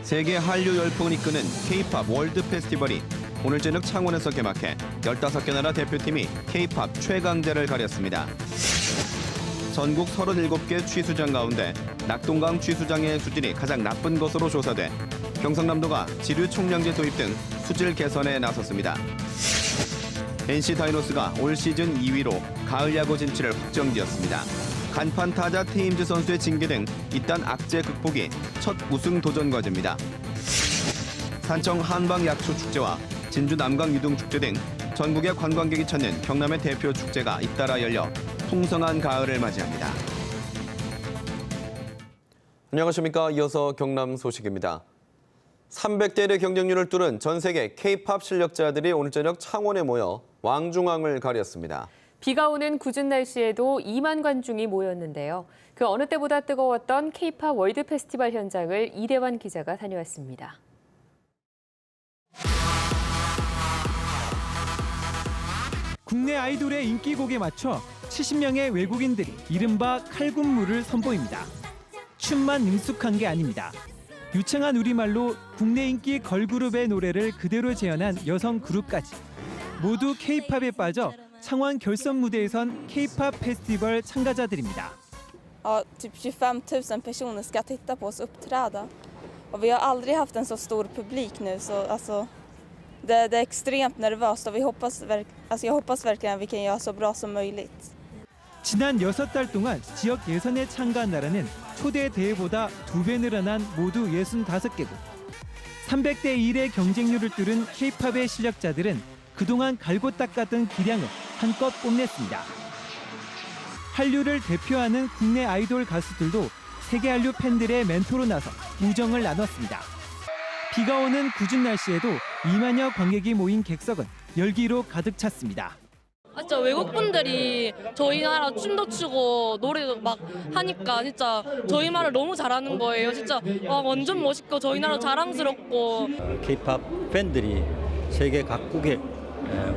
세계 한류 열풍을 이끄는 K-팝 월드 페스티벌이 오늘 저녁 창원에서 개막해 15개 나라 대표팀이 K-팝 최강자를 가렸습니다. 전국 37개 취수장 가운데 낙동강 취수장의 수질이 가장 나쁜 것으로 조사돼 경상남도가 지류 총량제 도입 등 수질 개선에 나섰습니다. NC 다이노스가 올 시즌 2위로 가을 야구 진출을 확정지었습니다. 간판 타자 테임즈 선수의 징계 등 잇단 악재 극복이 첫 우승 도전 과제입니다. 산청 한방 약초 축제와 진주 남강 유등 축제 등 전국의 관광객이 찾는 경남의 대표 축제가 잇따라 열려 풍성한 가을을 맞이합니다. 안녕하십니까. 이어서 경남 소식입니다. 300대 1의 경쟁률을 뚫은 전 세계 K-팝 실력자들이 오늘 저녁 창원에 모여 왕중왕을 가렸습니다. 비가 오는 궂은 날씨에도 2만 관중이 모였는데요. 그 어느 때보다 뜨거웠던 K-팝 월드 페스티벌 현장을 이대환 기자가 다녀왔습니다. 국내 아이돌의 인기곡에 맞춰 70명의 외국인들이 이른바 칼군무를 선보입니다. 춤만 능숙한 게 아닙니다. 유창한 우리말로 국내 인기 걸그룹의 노래를 그대로 재현한 여성 그룹까지 모두 K-팝에 빠져 창원 결선 무대에선 K-팝 페스티벌 참가자들입니다. Typ 25,000 personer ska titta på oss uppträda. Och vi har aldrig haft en så stor publik nu så det är extremt nervöst och jag hoppas verkligen att vi kan göra så bra som möjligt. 지난 6달 동안 지역 예선에 참가한 나라는 초대 대회보다 2배 늘어난 모두 65개국. 300대 1의 경쟁률을 뚫은 K-팝의 실력자들은 그동안 갈고 닦았던 기량을 한껏 뽐냈습니다. 한류를 대표하는 국내 아이돌 가수들도 세계 한류 팬들의 멘토로 나서 우정을 나눴습니다. 비가 오는 궂은 날씨에도 2만여 관객이 모인 객석은 열기로 가득 찼습니다. 진짜 외국분들이 저희 나라 춤도 추고 노래도 막 하니까 진짜 저희 말을 너무 잘하는 거예요. 진짜 완전 멋있고 저희 나라 자랑스럽고. K-팝 팬들이 세계 각국에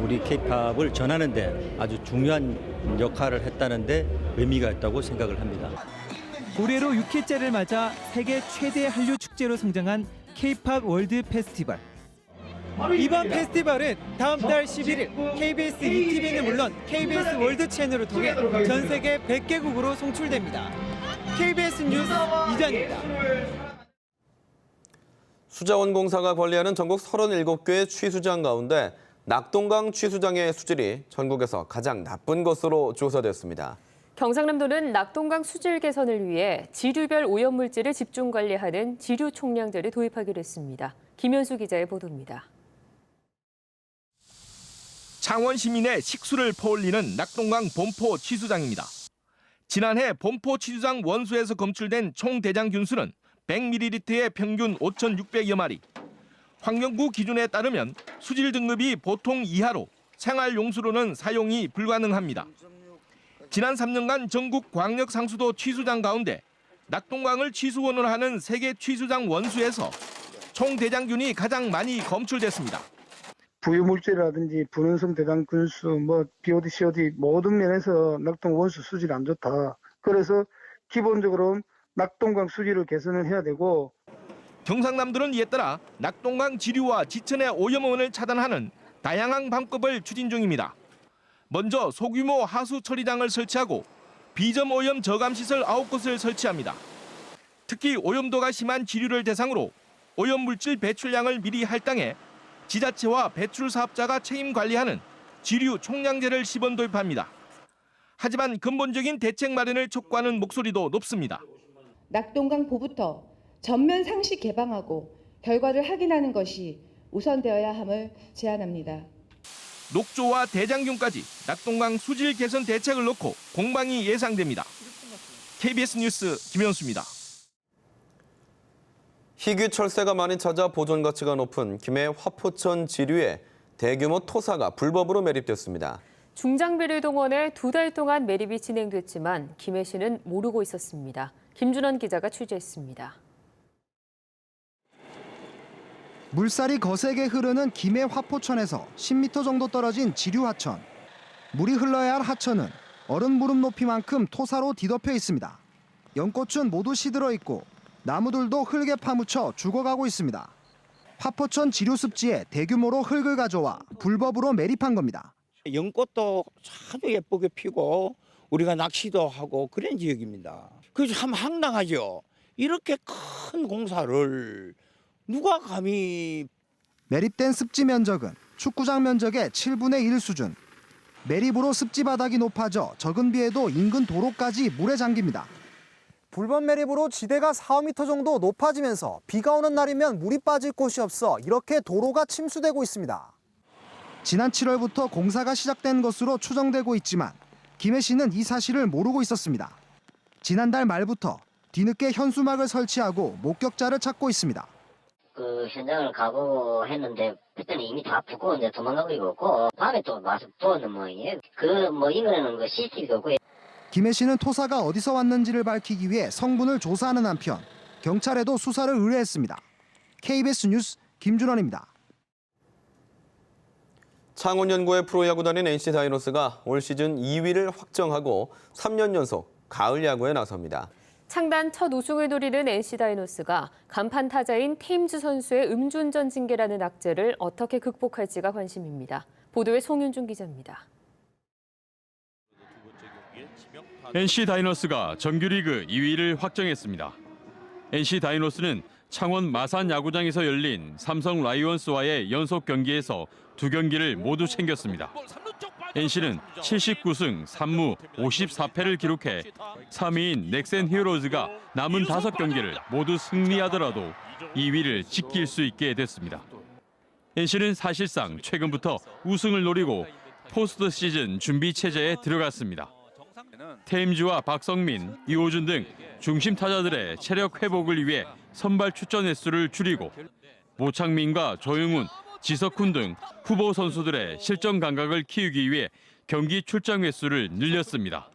우리 K-팝을 전하는데 아주 중요한 역할을 했다는데 의미가 있다고 생각을 합니다. 올해로 6회째를 맞아 세계 최대 한류 축제로 성장한 K-팝 월드 페스티벌. 이번 페스티벌은 다음 달 11일 KBS ETV는 물론 KBS 월드 채널을 통해 전 세계 100개국으로 송출됩니다. KBS 뉴스 이장입니다. 수자원공사가 관리하는 전국 37개 취수장 가운데 낙동강 취수장의 수질이 전국에서 가장 나쁜 것으로 조사됐습니다. 경상남도는 낙동강 수질 개선을 위해 지류별 오염물질을 집중 관리하는 지류 총량제를 도입하기로 했습니다. 김현수 기자의 보도입니다. 창원 시민의 식수를 퍼올리는 낙동강 범포 취수장입니다. 지난해 범포 취수장 원수에서 검출된 총 대장균수는 100ml의 평균 5,600여 마리. 환경부 기준에 따르면 수질 등급이 보통 이하로 생활용수로는 사용이 불가능합니다. 지난 3년간 전국 광역 상수도 취수장 가운데 낙동강을 취수원으로 하는 세계 취수장 원수에서 총 대장균이 가장 많이 검출됐습니다. 부유물질이라든지 불운성 대장균수, BOD, COD 모든 면에서 낙동 원수 수질이 안 좋다. 그래서 기본적으로 낙동강 수질을 개선을 해야 되고. 경상남도는 이에 따라 낙동강 지류와 지천의 오염원을 차단하는 다양한 방법을 추진 중입니다. 먼저 소규모 하수 처리장을 설치하고 비점 오염 저감 시설 9곳을 설치합니다. 특히 오염도가 심한 지류를 대상으로 오염물질 배출량을 미리 할당해 지자체와 배출 사업자가 책임 관리하는 지류 총량제를 시범 도입합니다. 하지만 근본적인 대책 마련을 촉구하는 목소리도 높습니다. 낙동강보부터 전면 상시 개방하고 결과를 확인하는 것이 우선되어야 함을 제안합니다. 녹조와 대장균까지 낙동강 수질 개선 대책을 놓고 공방이 예상됩니다. KBS 뉴스 김현수입니다. 희귀 철새가 많이 찾아 보존 가치가 높은 김해 화포천 지류에 대규모 토사가 불법으로 매립됐습니다. 중장비를 동원해 2달 동안 매립이 진행됐지만 김해시는 모르고 있었습니다. 김준원 기자가 취재했습니다. 물살이 거세게 흐르는 김해 화포천에서 10m 정도 떨어진 지류 하천. 물이 흘러야 할 하천은 얼음 무릎 높이만큼 토사로 뒤덮여 있습니다. 연꽃은 모두 시들어 있고 나무들도 흙에 파묻혀 죽어가고 있습니다. 화포천 지류습지에 대규모로 흙을 가져와 불법으로 매립한 겁니다. 연꽃도 아주 예쁘게 피고 우리가 낚시도 하고 그런 지역입니다. 그래서 참 황당하죠. 이렇게 큰 공사를 누가 감히. 매립된 습지 면적은 축구장 면적의 7분의 1 수준. 매립으로 습지 바닥이 높아져 적은 비에도 인근 도로까지 물에 잠깁니다. 불법 매립으로 지대가 4m 정도 높아지면서 비가 오는 날이면 물이 빠질 곳이 없어 이렇게 도로가 침수되고 있습니다. 지난 7월부터 공사가 시작된 것으로 추정되고 있지만 김해 씨는 이 사실을 모르고 있었습니다. 지난달 말부터 뒤늦게 현수막을 설치하고 목격자를 찾고 있습니다. 그 현장을 가보고 했는데 그때는 이미 다 붓고 이제 도망가고 있고 밤에 또 와서 부었는 모양이에요. 이거는 그 CCTV가 없고. 김해 씨는 토사가 어디서 왔는지를 밝히기 위해 성분을 조사하는 한편 경찰에도 수사를 의뢰했습니다. KBS 뉴스 김준원입니다. 창원연고의 프로야구단인 NC 다이노스가 올 시즌 2위를 확정하고 3년 연속 가을 야구에 나섭니다. 창단 첫 우승을 노리는 NC 다이노스가 간판 타자인 테임즈 선수의 음주운전 징계라는 악재를 어떻게 극복할지가 관심입니다. 보도에 송윤준 기자입니다. NC 다이노스가 정규리그 2위를 확정했습니다. NC 다이노스는 창원 마산 야구장에서 열린 삼성 라이온스와의 연속 경기에서 2경기를 모두 챙겼습니다. NC는 79승 3무 54패를 기록해 3위인 넥센 히어로즈가 남은 5경기를 모두 승리하더라도 2위를 지킬 수 있게 됐습니다. NC는 사실상 최근부터 우승을 노리고 포스트 시즌 준비 체제에 들어갔습니다. 테임즈와 박성민, 이호준 등 중심 타자들의 체력 회복을 위해 선발 출전 횟수를 줄이고 모창민과 조용훈, 지석훈 등 후보 선수들의 실전 감각을 키우기 위해 경기 출장 횟수를 늘렸습니다.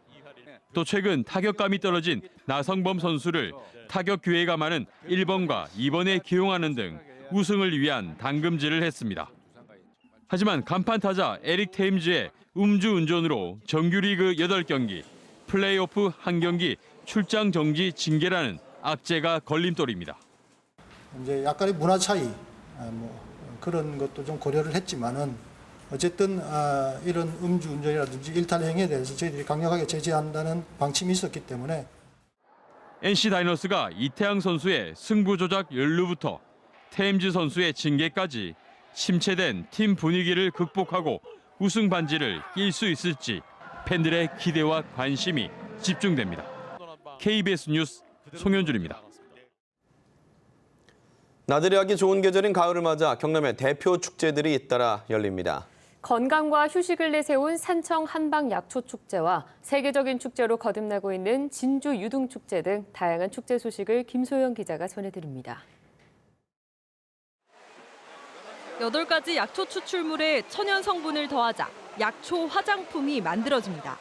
또 최근 타격감이 떨어진 나성범 선수를 타격 기회가 많은 1번과 2번에 기용하는 등 우승을 위한 당금질을 했습니다. 하지만 간판 타자 에릭 테임즈의 음주운전으로 정규리그 8경기, 플레이오프 1경기 출장 정지 징계라는 악재가 걸림돌입니다. 이제 약간의 문화 차이 그런 것도 좀 고려를 했지만은 어쨌든 이런 음주운전이라든지 일탈 행위에 대해서 저희들이 강력하게 제재한다는 방침이 있었기 때문에 NC 다이노스가 이태양 선수의 승부 조작 연루부터 테임즈 선수의 징계까지 침체된 팀 분위기를 극복하고 우승 반지를 낄 수 있을지 팬들의 기대와 관심이 집중됩니다. KBS 뉴스 송현준입니다. 나들이 하기 좋은 계절인 가을을 맞아 경남의 대표 축제들이 잇따라 열립니다. 건강과 휴식을 내세운 산청 한방약초축제와 세계적인 축제로 거듭나고 있는 진주 유등축제 등 다양한 축제 소식을 김소영 기자가 전해드립니다. 8가지 약초 추출물에 천연 성분을 더하자 약초 화장품이 만들어집니다.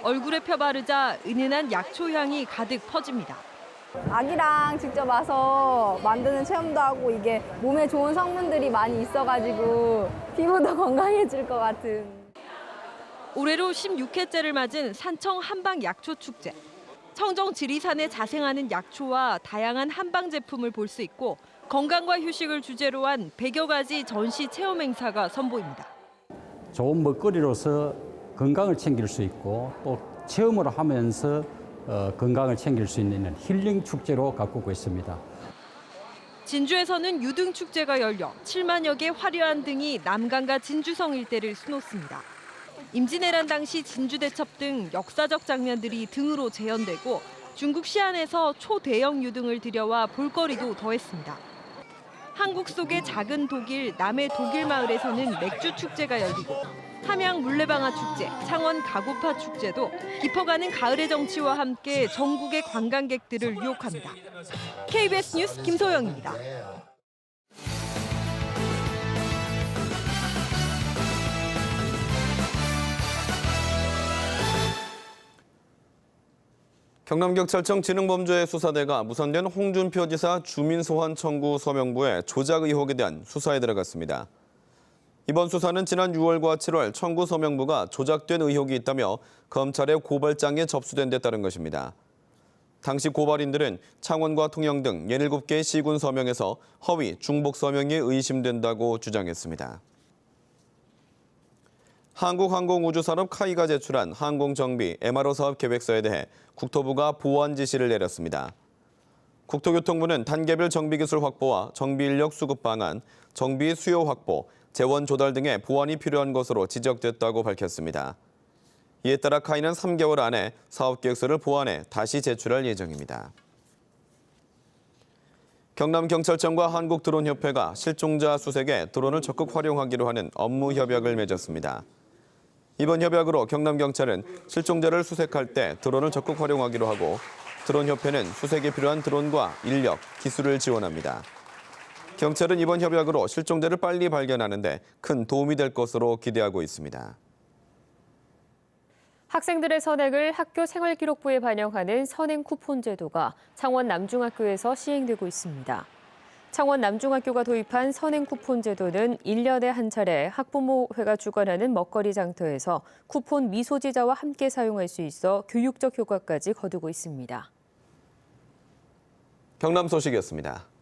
얼굴에 펴바르자 은은한 약초 향이 가득 퍼집니다. 아기랑 직접 와서 만드는 체험도 하고 이게 몸에 좋은 성분들이 많이 있어가지고 피부도 건강해질 것 같은. 올해로 16회째를 맞은 산청 한방약초축제. 청정 지리산에 자생하는 약초와 다양한 한방 제품을 볼 수 있고 건강과 휴식을 주제로 한 100여 가지 전시 체험 행사가 선보입니다. 좋은 먹거리로서 건강을 챙길 수 있고 또 체험을 하면서 건강을 챙길 수 있는 힐링 축제로 가꾸고 있습니다. 진주에서는 유등축제가 열려 7만여 개 화려한 등이 남강과 진주성 일대를 수놓습니다. 임진왜란 당시 진주대첩 등 역사적 장면들이 등으로 재현되고 중국 시안에서 초대형 유등을 들여와 볼거리도 더했습니다. 한국 속의 작은 독일 남해 독일마을에서는 맥주 축제가 열리고 함양 물레방아 축제, 창원 가고파 축제도 깊어가는 가을의 정치와 함께 전국의 관광객들을 유혹합니다. KBS 뉴스 김소영입니다. 경남경찰청 지능범죄수사대가 무선된 홍준표 지사 주민소환 청구 서명부에 조작 의혹에 대한 수사에 들어갔습니다. 이번 수사는 지난 6월과 7월 청구 서명부가 조작된 의혹이 있다며 검찰의 고발장에 접수된 데 따른 것입니다. 당시 고발인들은 창원과 통영 등 17개의 시군 서명에서 허위, 중복 서명이 의심된다고 주장했습니다. 한국항공우주산업 카이가 제출한 항공정비 MRO 사업 계획서에 대해 국토부가 보완 지시를 내렸습니다. 국토교통부는 단계별 정비기술 확보와 정비인력 수급 방안, 정비 수요 확보, 재원 조달 등의 보완이 필요한 것으로 지적됐다고 밝혔습니다. 이에 따라 카이는 3개월 안에 사업계획서를 보완해 다시 제출할 예정입니다. 경남경찰청과 한국드론협회가 실종자 수색에 드론을 적극 활용하기로 하는 업무 협약을 맺었습니다. 이번 협약으로 경남경찰은 실종자를 수색할 때 드론을 적극 활용하기로 하고 드론협회는 수색에 필요한 드론과 인력, 기술을 지원합니다. 경찰은 이번 협약으로 실종자를 빨리 발견하는 데 큰 도움이 될 것으로 기대하고 있습니다. 학생들의 선행을 학교 생활기록부에 반영하는 선행 쿠폰 제도가 창원 남중학교에서 시행되고 있습니다. 창원 남중학교가 도입한 선행 쿠폰 제도는 1년에 한 차례 학부모회가 주관하는 먹거리 장터에서 쿠폰 미소지자와 함께 사용할 수 있어 교육적 효과까지 거두고 있습니다. 경남 소식이었습니다.